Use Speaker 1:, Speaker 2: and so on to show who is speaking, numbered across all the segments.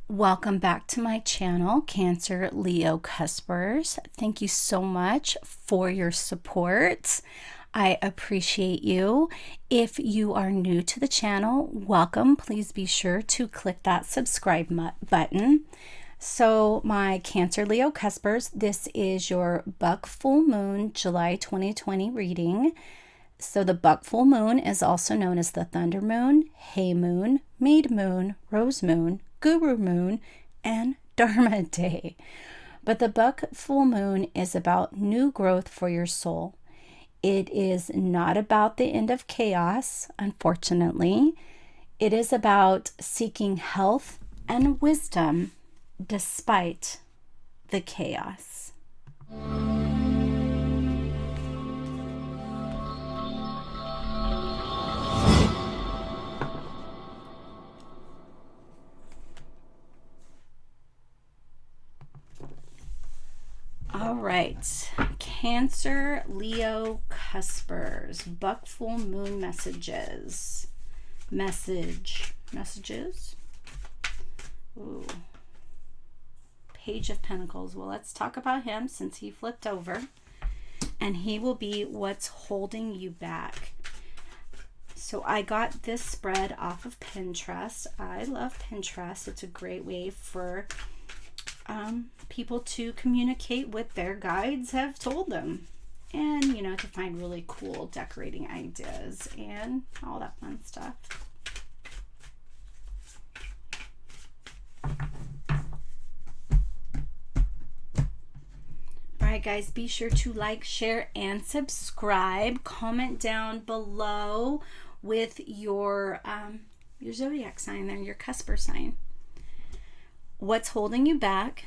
Speaker 1: Welcome back to my channel, Cancer Leo Cuspers. Thank you so much for your support. I appreciate you. If you are new to the channel, welcome. Please be sure to click that subscribe button. So my Cancer Leo Cuspers, this is your Buck Full Moon July 2020 reading. So the Buck Full Moon is also known as the Thunder Moon, Hay Moon, Maid Moon, Rose Moon, Guru Moon, and Dharma Day. But the Buck Full Moon is about new growth for your soul. It is not about the end of chaos, unfortunately. It is about seeking health and wisdom despite the chaos. All right, Cancer Leo Cuspers, Buck Full Moon messages. Messages. Ooh. Page of Pentacles. Well, let's talk about him since he flipped over. And he will be what's holding you back. So I got this spread off of Pinterest. I love Pinterest. It's a great way for people to communicate what their guides have told them, and to find really cool decorating ideas and all that fun stuff. All right, guys, be sure to like, share, and subscribe. Comment down below with your zodiac sign there, your Cusper sign. What's holding you back,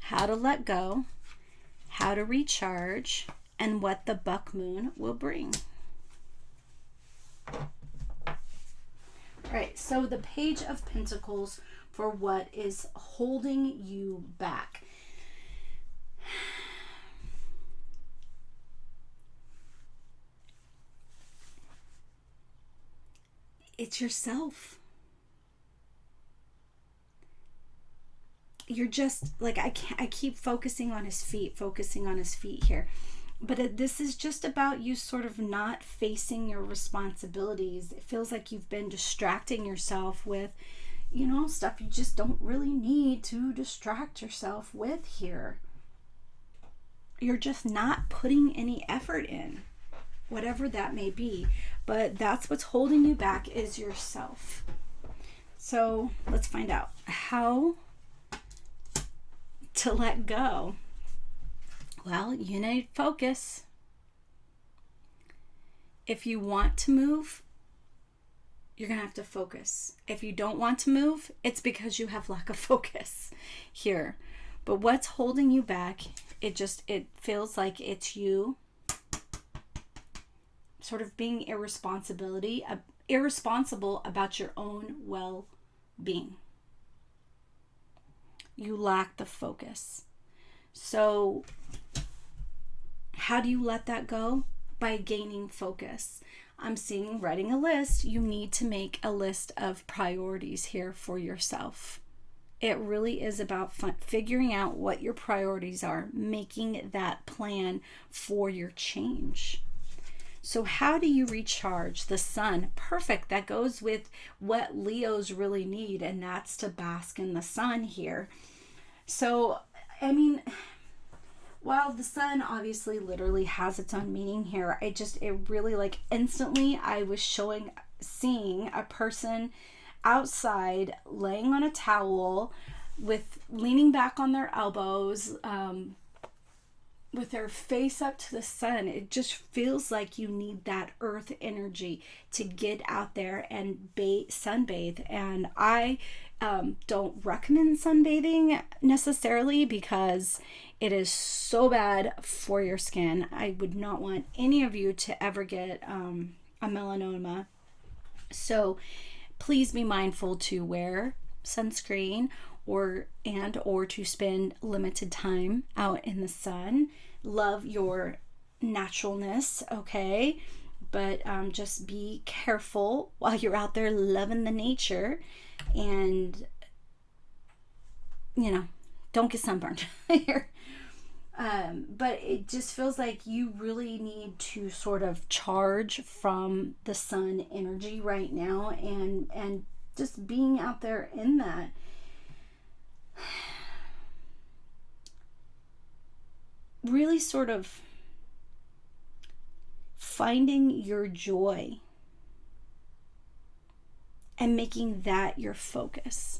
Speaker 1: how to let go, how to recharge, and what the Buck Moon will bring. All right, so the Page of Pentacles for what is holding you back. It's yourself. You're just like, I keep focusing on his feet here, but this is just about you sort of not facing your responsibilities. It feels like you've been distracting yourself with stuff you just don't really need to distract yourself with here. You're just not putting any effort in, whatever that may be, but that's what's holding you back, is yourself. So let's find out how to let go. Well, you need focus. If you want to move, you're gonna have to focus. If you don't want to move, it's because you have lack of focus here. But what's holding you back, it feels like it's you sort of being irresponsible about your own well-being. You lack the focus. So how do you let that go? By gaining focus. I'm seeing writing a list. You need to make a list of priorities here for yourself. It really is about figuring out what your priorities are, making that plan for your change. So how do you recharge? The sun, perfect. That goes with what Leos really need, and that's to bask in the sun here. So, I mean, while the sun obviously literally has its own meaning here, it really, like, instantly I was seeing a person outside laying on a towel with leaning back on their elbows, with their face up to the sun. It just feels like you need that earth energy to get out there and sunbathe. And I don't recommend sunbathing necessarily because it is so bad for your skin. I would not want any of you to ever get a melanoma. So please be mindful to wear sunscreen or to spend limited time out in the sun. Love your naturalness, okay? But just be careful while you're out there loving the nature, and don't get sunburned here. But it just feels like you really need to sort of charge from the sun energy right now, and just being out there in that. Really sort of finding your joy and making that your focus.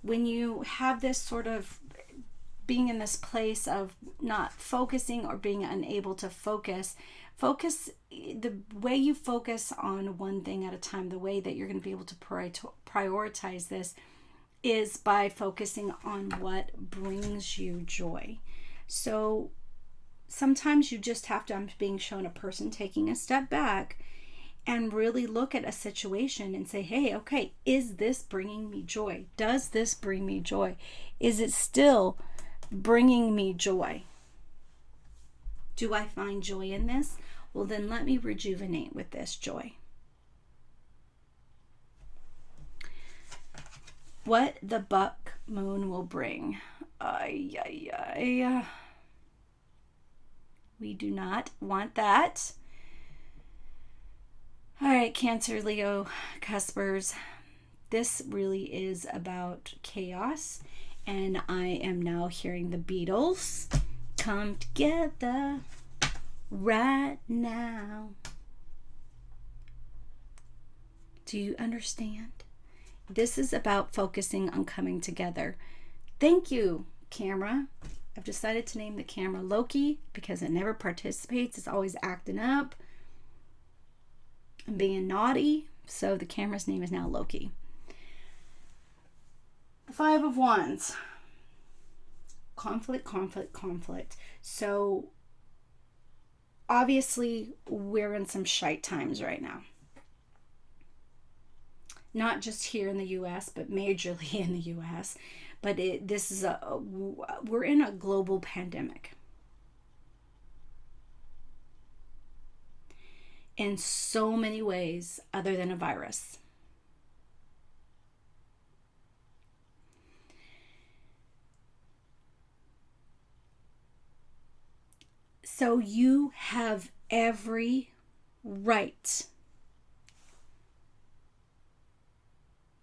Speaker 1: When you have this sort of being in this place of not focusing or being unable to focus, the way you focus on one thing at a time, the way that you're going to be able to prioritize this is by focusing on what brings you joy. So sometimes you just have to, I'm being shown a person taking a step back and really look at a situation and say, hey, okay, is this bringing me joy? Does this bring me joy? Is it still bringing me joy? Do I find joy in this? Well, then let me rejuvenate with this joy. What the buck moon will bring. We do not want that. All right, Cancer, Leo, Cuspers. This really is about chaos. And I am now hearing the Beatles come together right now. Do you understand? This is about focusing on coming together. Thank you, camera. I've decided to name the camera Loki because it never participates. It's always acting up and being naughty. So the camera's name is now Loki. Five of Wands. Conflict. So obviously we're in some shite times right now. Not just here in the US, but majorly in the US. But we're in a global pandemic. In so many ways other than a virus. So you have every right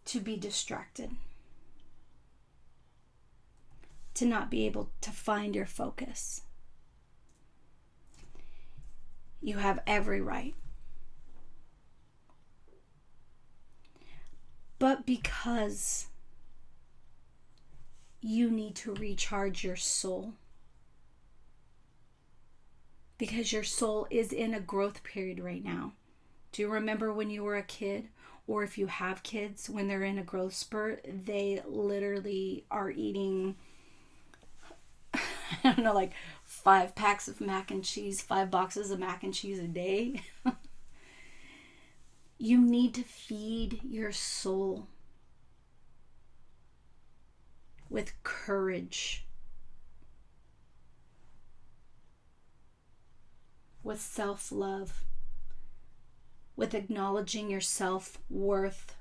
Speaker 1: to be distracted, to not be able to find your focus. You have every right. But because you need to recharge your soul, because your soul is in a growth period right now. Do you remember when you were a kid? Or if you have kids, when they're in a growth spurt, they literally are eating, I don't know, like 5 packs of mac and cheese, 5 boxes of mac and cheese a day. You need to feed your soul with courage, with self-love, with acknowledging your self-worth.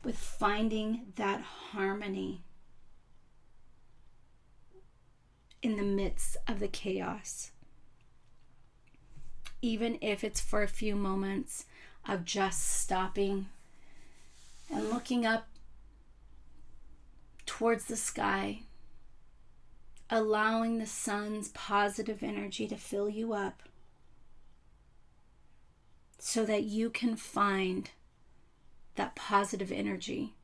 Speaker 1: With finding that harmony in the midst of the chaos. Even if it's for a few moments of just stopping and looking up towards the sky, allowing the sun's positive energy to fill you up so that you can find that positive energy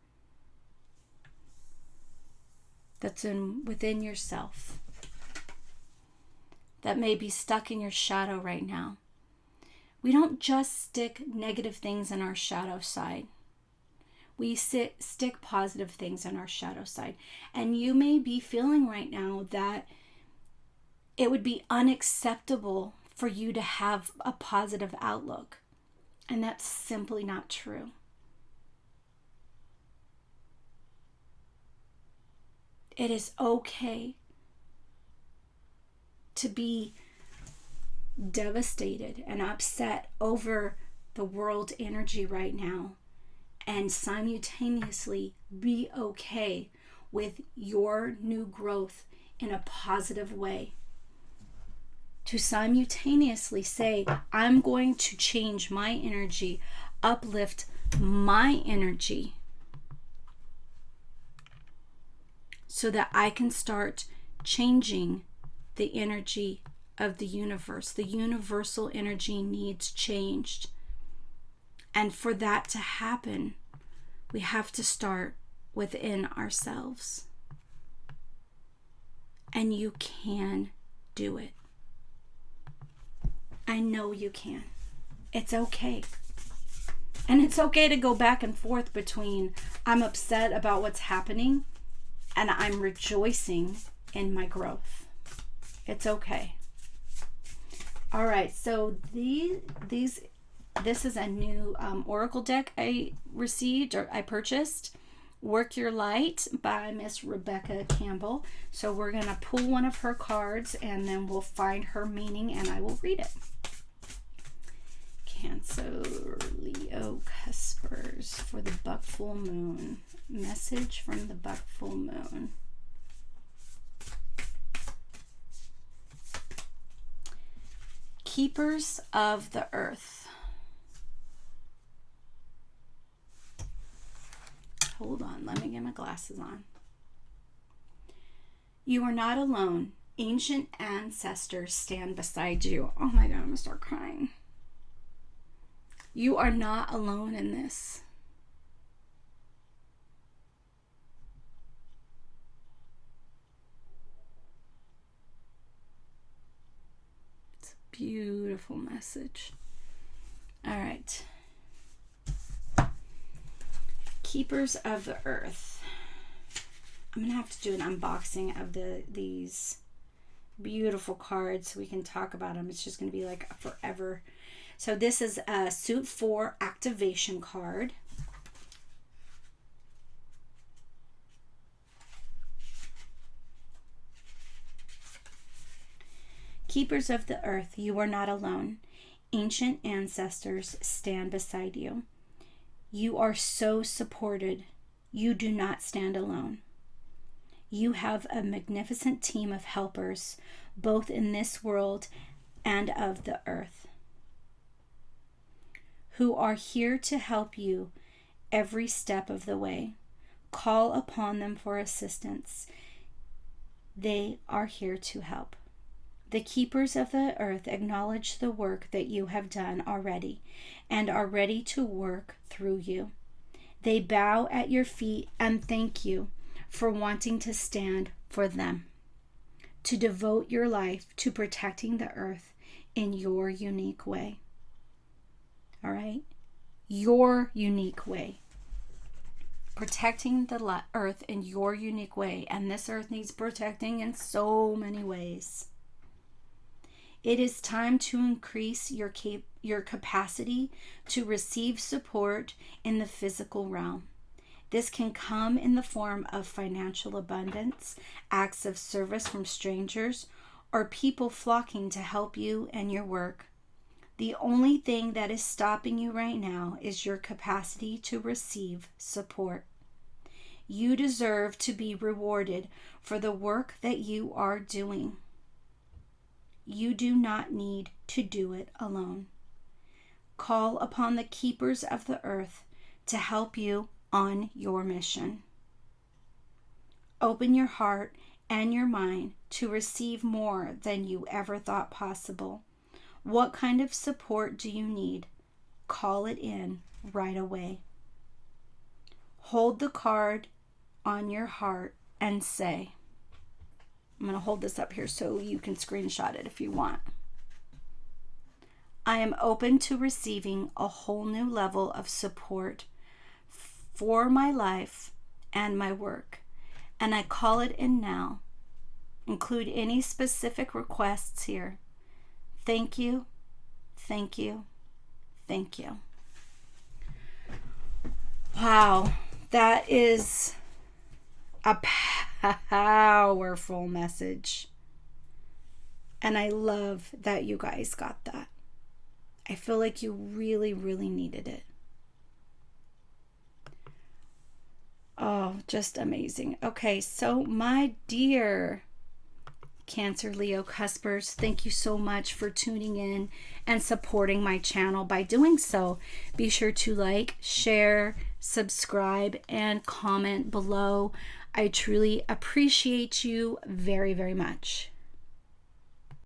Speaker 1: that's within yourself that may be stuck in your shadow right now. We don't just stick negative things in our shadow side. We stick positive things in our shadow side. And you may be feeling right now that it would be unacceptable for you to have a positive outlook. And that's simply not true. It is okay to be devastated and upset over the world energy right now and simultaneously be okay with your new growth in a positive way. To simultaneously say, I'm going to change my energy, uplift my energy, so that I can start changing the energy of the universe. The universal energy needs changed. And for that to happen, we have to start within ourselves. And you can do it. I know you can. It's okay. And it's okay to go back and forth between I'm upset about what's happening and I'm rejoicing in my growth. It's okay. All right, so this is a new Oracle deck I received, or I purchased. Work Your Light by Miss Rebecca Campbell. So we're going to pull one of her cards and then we'll find her meaning and I will read it. Cancer, Leo, Cuspers for the buck full moon. Message from the buck full moon. Keepers of the earth. Hold on, let me get my glasses on. You are not alone. Ancient ancestors stand beside you. Oh my God, I'm gonna start crying. You are not alone in this. It's a beautiful message. All right. Keepers of the earth. I'm gonna have to do an unboxing of these beautiful cards so we can talk about them. It's just gonna be like forever. So this is a Suit 4 activation card. Keepers of the earth, you are not alone. Ancient ancestors stand beside you. You are so supported. You do not stand alone. You have a magnificent team of helpers, both in this world and of the earth, who are here to help you every step of the way. Call upon them for assistance. They are here to help. The keepers of the earth acknowledge the work that you have done already and are ready to work through you. They bow at your feet and thank you for wanting to stand for them, to devote your life to protecting the earth in your unique way. All right? Your unique way. Protecting the earth in your unique way. And this earth needs protecting in so many ways. It is time to increase your capacity to receive support in the physical realm. This can come in the form of financial abundance, acts of service from strangers, or people flocking to help you and your work. The only thing that is stopping you right now is your capacity to receive support. You deserve to be rewarded for the work that you are doing. You do not need to do it alone. Call upon the keepers of the earth to help you on your mission. Open your heart and your mind to receive more than you ever thought possible. What kind of support do you need? Call it in right away. Hold the card on your heart and say, I'm going to hold this up here so you can screenshot it if you want. I am open to receiving a whole new level of support for my life and my work, and I call it in now. Include any specific requests here. Thank you, thank you, thank you. Wow, that is a powerful message. And I love that you guys got that. I feel like you really, really needed it. Just amazing. Okay, so my dear Cancer, Leo, Cuspers, thank you so much for tuning in and supporting my channel. By doing so, be sure to like, share, subscribe, and comment below. I truly appreciate you very, very much.